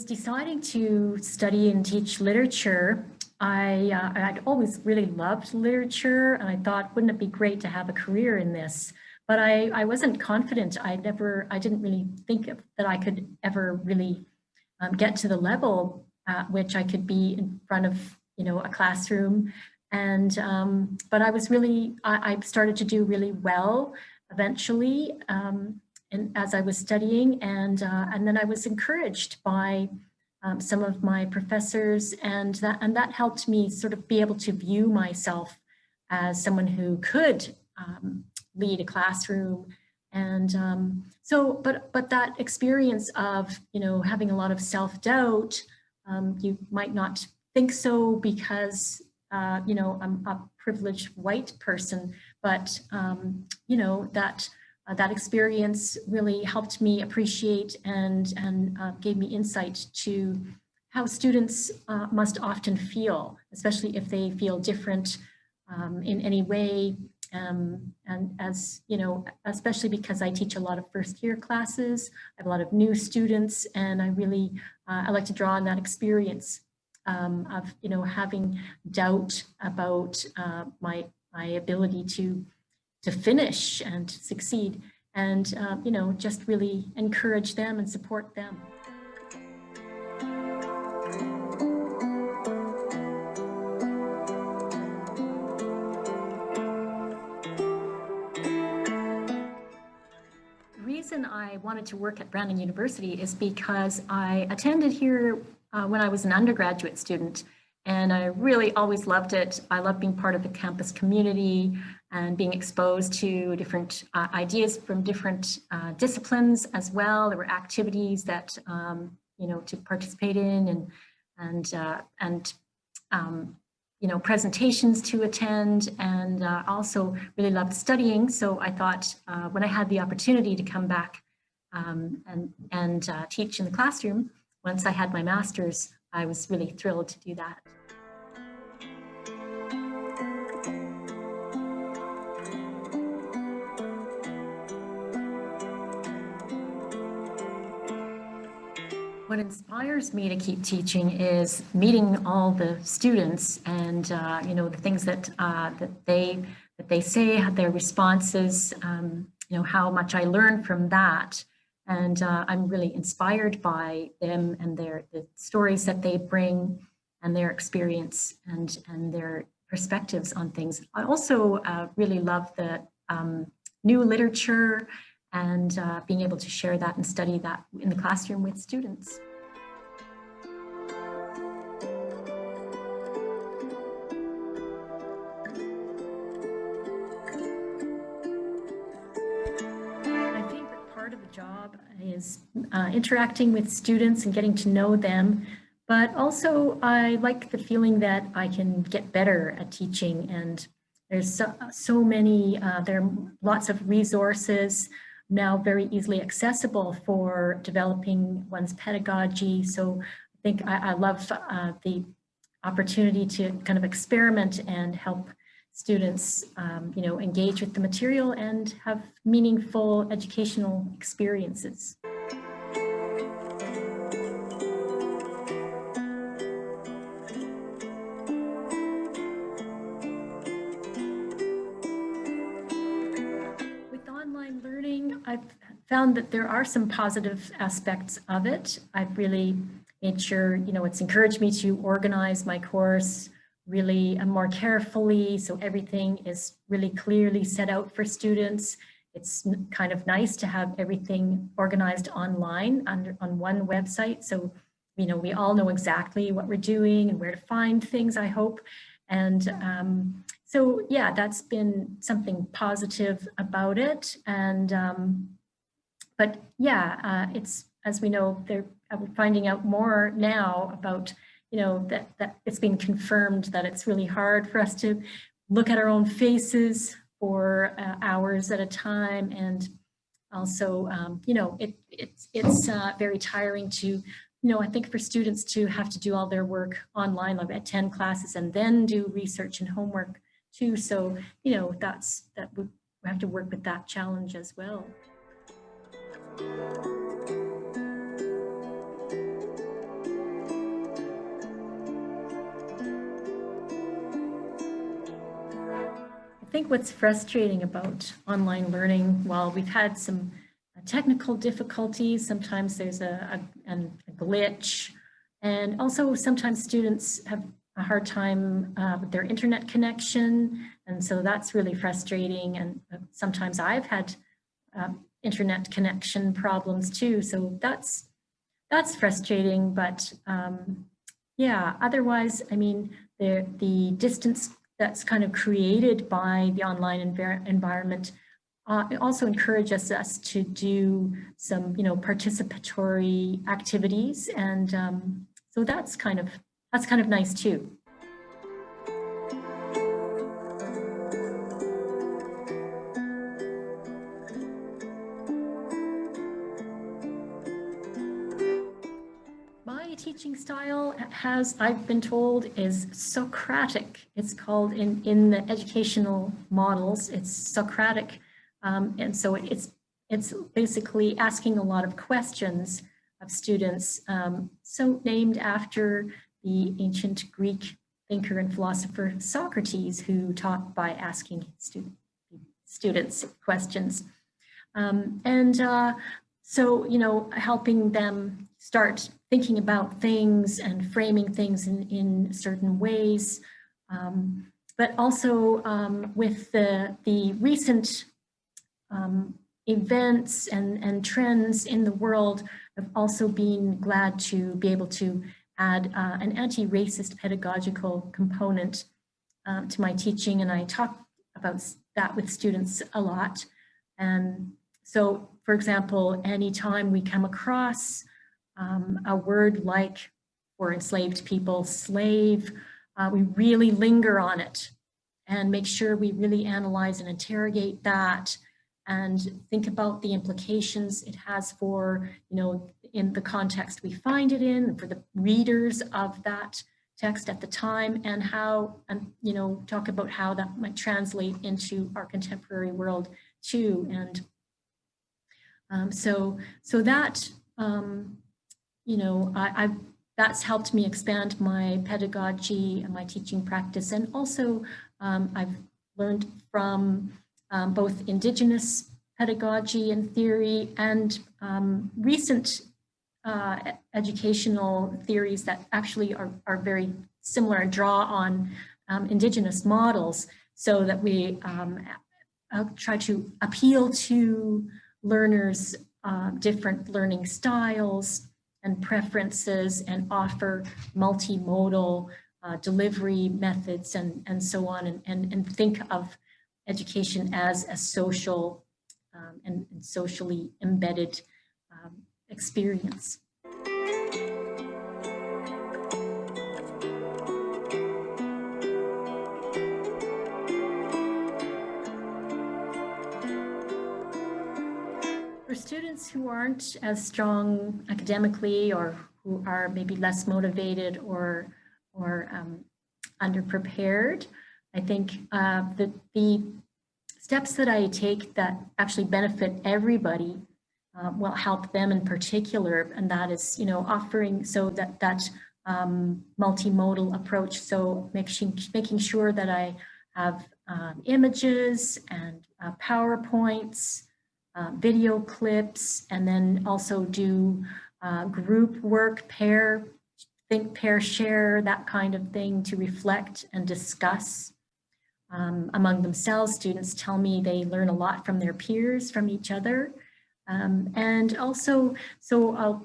was deciding to study and teach literature, I'd always really loved literature, and I thought, wouldn't it be great to have a career in this? But I wasn't confident. I didn't really think that I could ever really get to the level at which I could be in front of, a classroom. And but I started to do really well eventually, and as I was studying, and then I was encouraged by some of my professors, and that helped me sort of be able to view myself as someone who could lead a classroom. And but that experience of having a lot of self-doubt, you might not think so because I'm a privileged white person, but that experience really helped me appreciate and gave me insight to how students must often feel, especially if they feel different in any way. And as especially because I teach a lot of first-year classes, I have a lot of new students, and I like to draw on that experience of having doubt about my ability to finish and to succeed, and just really encourage them and support them. The reason I wanted to work at Brandon University is because I attended here when I was an undergraduate student, and I really always loved it. I love being part of the campus community and being exposed to different ideas from different disciplines as well. There were activities that to participate in, and presentations to attend, and also really loved studying. So I thought when I had the opportunity to come back and teach in the classroom, once I had my master's, I was really thrilled to do that. What inspires me to keep teaching is meeting all the students, and the things that they say, their responses, how much I learn from that. And I'm really inspired by them and the stories that they bring, and their experience and their perspectives on things. I also really love the new literature, and being able to share that and study that in the classroom with students. My favorite part of the job is interacting with students and getting to know them, but also I like the feeling that I can get better at teaching, and there's so many, there are lots of resources now very easily accessible for developing one's pedagogy. So I think I love the opportunity to kind of experiment and help students, engage with the material and have meaningful educational experiences. I've found that there are some positive aspects of it. I've really made sure, it's encouraged me to organize my course really more carefully, so everything is really clearly set out for students. It's kind of nice to have everything organized online on one website, so we all know exactly what we're doing and where to find things, I hope. And so yeah, that's been something positive about it. And but yeah, it's, as we know, we're finding out more now about that it's been confirmed that it's really hard for us to look at our own faces for hours at a time, and also it's very tiring to I think for students to have to do all their work online, like attend classes and then do research and homework too. So, we have to work with that challenge as well. think what's frustrating about online learning, while we've had some technical difficulties, sometimes there's a glitch, and also sometimes students have a hard time with their internet connection, and so that's really frustrating. And sometimes I've had internet connection problems too, so that's frustrating. But yeah, otherwise, I mean, the distance that's kind of created by the online environment also encourages us to do some, participatory activities, and so that's kind of nice too. My teaching style I've been told, is Socratic. It's called in the educational models, it's Socratic. And so it's basically asking a lot of questions of students, so named after the ancient Greek thinker and philosopher Socrates, who taught by asking students questions. So, helping them start thinking about things and framing things in certain ways. But also with the recent events and trends in the world, I've also been glad to be able to add an anti-racist pedagogical component to my teaching, and I talk about that with students a lot. And so, for example, anytime we come across a word like, for enslaved people, slave, we really linger on it and make sure we really analyze and interrogate that, and think about the implications it has for, in the context we find it in, for the readers of that text at the time, and how, talk about how that might translate into our contemporary world too. And so that, that's helped me expand my pedagogy and my teaching practice. And also I've learned from both Indigenous pedagogy and theory and recent educational theories that actually are very similar and draw on Indigenous models, so that we try to appeal to learners' different learning styles and preferences, and offer multimodal delivery methods and so on, and think of education as a social and socially embedded experience. For students who aren't as strong academically, or who are maybe less motivated or underprepared, I think that the steps that I take that actually benefit everybody will help them in particular, and that is, offering so that multimodal approach. So making sure that I have images and PowerPoints, video clips, and then also do group work, think, pair, share, that kind of thing, to reflect and discuss among themselves. Students tell me they learn a lot from their peers, from each other. And also, so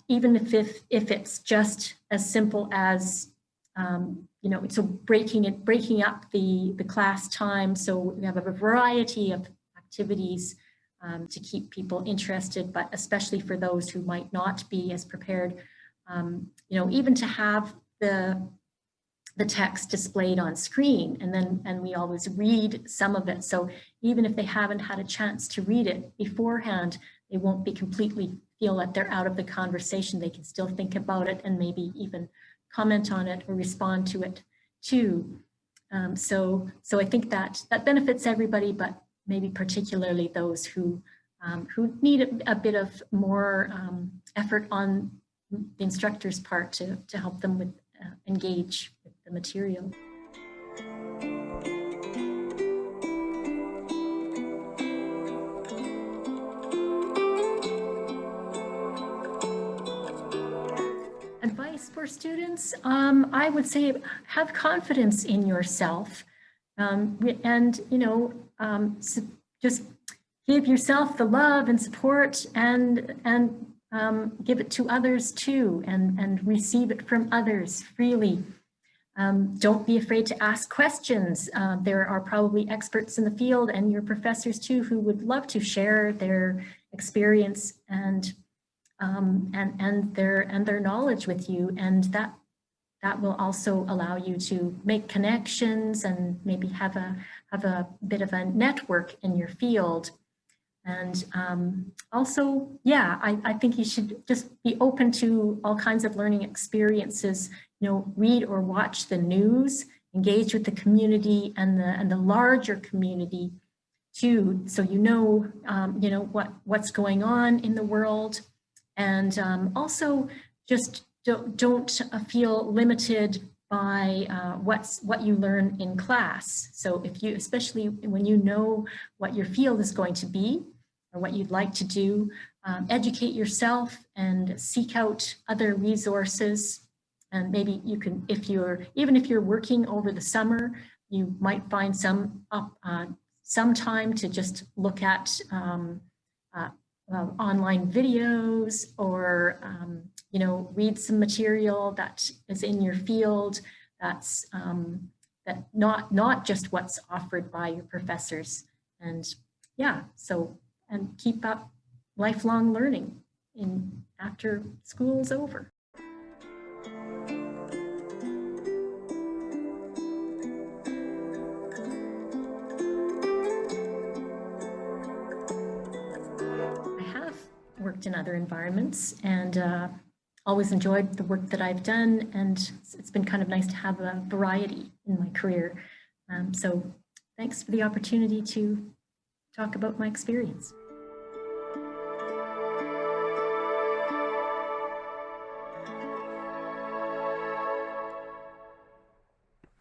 even if it's just as simple as, so breaking up the class time, so we have a variety of activities to keep people interested, but especially for those who might not be as prepared, even to have the text displayed on screen, and we always read some of it. So even if they haven't had a chance to read it beforehand, they won't be completely feel that they're out of the conversation. They can still think about it and maybe even comment on it or respond to it too. So I think that benefits everybody, but maybe particularly those who need a bit of more effort on the instructor's part to help them with engage with the material. for students, I would say have confidence in yourself, and just give yourself the love and support, and give it to others too, and receive it from others freely. Don't be afraid to ask questions. There are probably experts in the field and your professors too who would love to share their experience and their knowledge with you, and that will also allow you to make connections and maybe have a bit of a network in your field. And also, yeah, I think you should just be open to all kinds of learning experiences. Read or watch the news, engage with the community and the larger community too, so what's going on in the world. And also just don't feel limited by what you learn in class. So especially when you know what your field is going to be or what you'd like to do, educate yourself and seek out other resources. And maybe you can, even if you're working over the summer, you might find some time to just look at online videos, or read some material that is in your field, that's that not just what's offered by your professors. And yeah, and keep up lifelong learning after school's over. Worked in other environments, and always enjoyed the work that I've done, and it's been kind of nice to have a variety in my career. So thanks for the opportunity to talk about my experience.